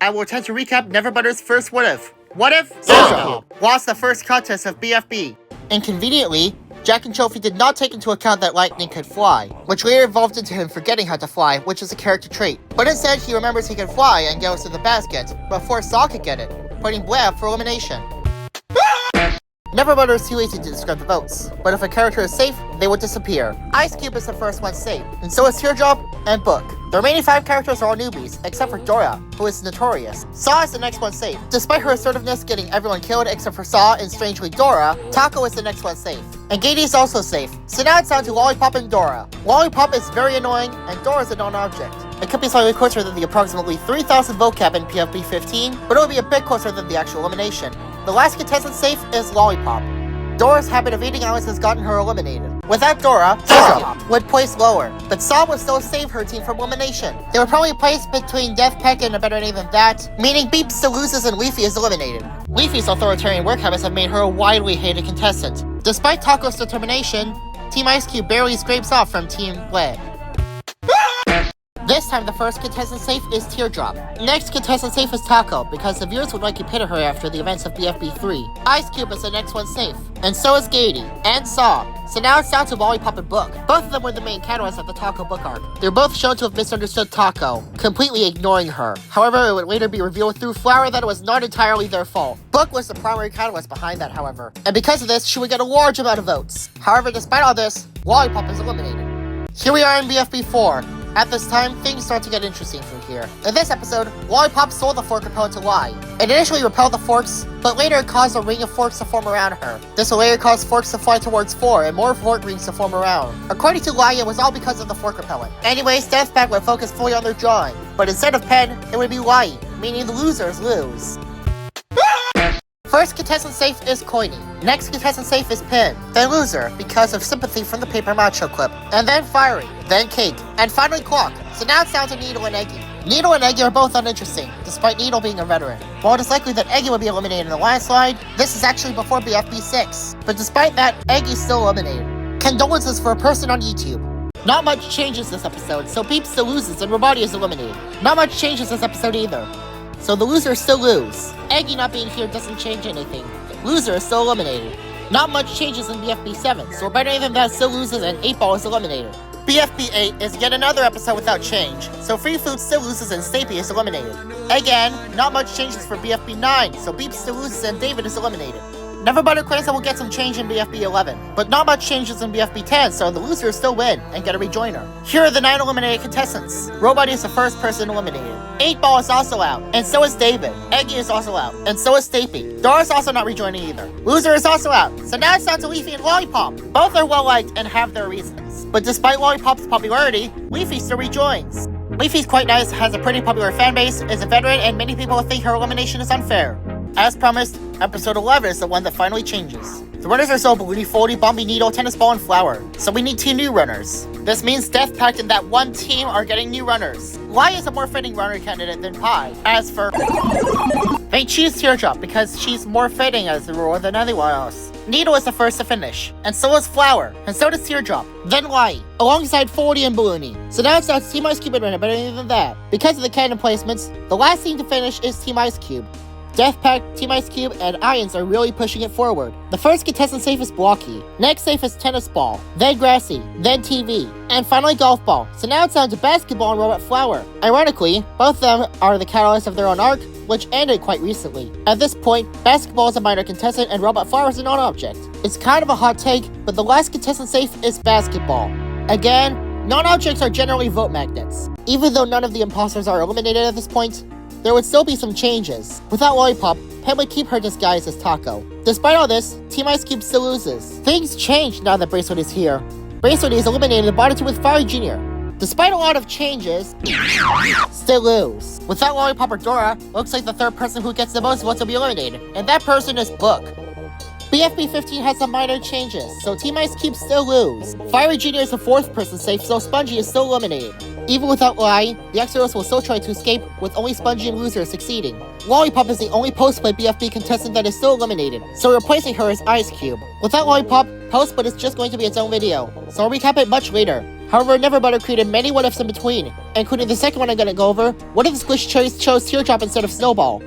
I will attempt to recap NeverButter's first what if. What if Teardrop lost the first contest of BFB? Inconveniently, Jack and Trophy did not take into account that Lightning could fly, which later evolved into him forgetting how to fly, which is a character trait. But instead, he remembers he can fly and goes to the basket before Saw could get it, putting Blab for elimination. NeverButter is too lazy to describe the votes, but if a character is safe, they will disappear. Ice Cube is the first one safe, and so is Teardrop and Book. The remaining 5 characters are all newbies, except for Dora, who is notorious. Saw is the next one safe. Despite her assertiveness getting everyone killed except for Saw and strangely Dora, Taco is the next one safe. And Gady is also safe. So now it's down to Lollipop and Dora. Lollipop is very annoying, and Dora is a non-object. It could be slightly closer than the approximately 3,000 vote cap in BFB 15, but it will be a bit closer than the actual elimination. The last contestant safe is Lollipop. Dora's habit of eating Alice has gotten her eliminated. Without Dora, Teardrop would place lower, but Saw would still save her team from elimination. They would probably place between Death Peck and a better name than that, meaning Beep still loses and Leafy is eliminated. Leafy's authoritarian work habits have made her a widely hated contestant. Despite Taco's determination, Team Ice Cube barely scrapes off from Team Bled. This time, the first contestant safe is Teardrop. Next contestant safe is Taco, because the viewers would likely pity her after the events of BFB 3. Ice Cube is the next one safe, and so is Gady, and Saw. So now it's down to Lollipop and Book. Both of them were the main catalysts of the Taco book arc. They're both shown to have misunderstood Taco, completely ignoring her. However, it would later be revealed through Flower that it was not entirely their fault. Book was the primary catalyst behind that, however. And because of this, she would get a large amount of votes. However, despite all this, Lollipop is eliminated. Here we are in BFB 4. At this time, things start to get interesting from here. In this episode, Lollipop sold the fork propellant to Lie. It initially repelled the forks, but later it caused a ring of forks to form around her. This will later cause forks to fly towards 4 and more fork rings to form around. According to Lie, it was all because of the fork repellent. Anyways, Deathpack would focus fully on their drawing, but instead of Pen, it would be Lie, meaning the losers lose. First contestant safe is Coiny. Next contestant safe is Pin. Then Loser, because of sympathy from the Paper Macho clip. And then Fiery. Then Cake. And finally Clock. So now it's down to Needle and Eggy. Needle and Eggy are both uninteresting, despite Needle being a veteran. While it is likely that Eggy would be eliminated in the landslide, this is actually before BFB 6. But despite that, Eggy's still eliminated. Condolences for a person on YouTube. Not much changes this episode, so Beep still loses and Robati is eliminated. Not much changes this episode either. So the losers still lose. Eggy not being here doesn't change anything. Loser is still eliminated. Not much changes in BFB 7, so better than that still loses and 8-Ball is eliminated. BFB 8 is yet another episode without change, so Free Food still loses and Stapy is eliminated. Again, not much changes for BFB 9, so Beep still loses and David is eliminated. NeverButter claims that we'll get some change in BFB 11, but not much changes in BFB 10, so the losers still win and get a rejoiner. Here are the 9 eliminated contestants. Robot is the first person eliminated. 8-Ball is also out, and so is David. Eggy is also out, and so is Stapy. Dora's also not rejoining either. Loser is also out, so now it's down to Leafy and Lollipop. Both are well-liked and have their reasons. But despite Lollipop's popularity, Leafy still rejoins. Leafy's quite nice, has a pretty popular fanbase, is a veteran, and many people think her elimination is unfair. As promised, episode 11 is the one that finally changes. The runners are still Balloony, Foldy, Bombi, Needle, Tennis Ball, and Flower, so we need 2 new runners. This means Death Pact and that one team are getting new runners. Lie is a more fitting runner candidate than Pie. As for... they choose Teardrop because she's more fitting as the rule than anyone else. Needle is the first to finish, and so is Flower, and so does Teardrop, then Lie, alongside Foldy and Balloony. So now it's down to Team Ice Cube and better than that. Because of the canon placements, the last team to finish is Team Ice Cube. Death Pact, Team Ice Cube, and Ions are really pushing it forward. The first contestant safe is Blocky. Next safe is Tennis Ball, then Grassy, then TV, and finally Golf Ball. So now it's down to Basketball and Robot Flower. Ironically, both of them are the catalyst of their own arc, which ended quite recently. At this point, Basketball is a minor contestant and Robot Flower is a non-object. It's kind of a hot take, but the last contestant safe is Basketball. Again, non-objects are generally vote magnets. Even though none of the imposters are eliminated at this point, there would still be some changes. Without Lollipop, Pen would keep her disguise as Taco. Despite all this, Team Ice Cube still loses. Things change now that Bracelet is here. Bracelet is eliminated and bonded to with Fire Jr. Despite a lot of changes, still lose. Without Lollipop or Dora, looks like the third person who gets the most votes will be eliminated, and that person is Book. BFB 15 has some minor changes, so Team Ice Cube still lose. Fiery Jr. is the 4th person safe, so Spongy is still eliminated. Even without Lie, the Exodus will still try to escape, with only Spongy and Loser succeeding. Lollipop is the only post-play BFB contestant that is still eliminated, so replacing her is Ice Cube. Without Lollipop, post-play is just going to be its own video, so I'll recap it much later. However, NeverButter created many what-ifs in between, including the second one I'm gonna go over. What if the Squish Cherries chose Teardrop instead of Snowball?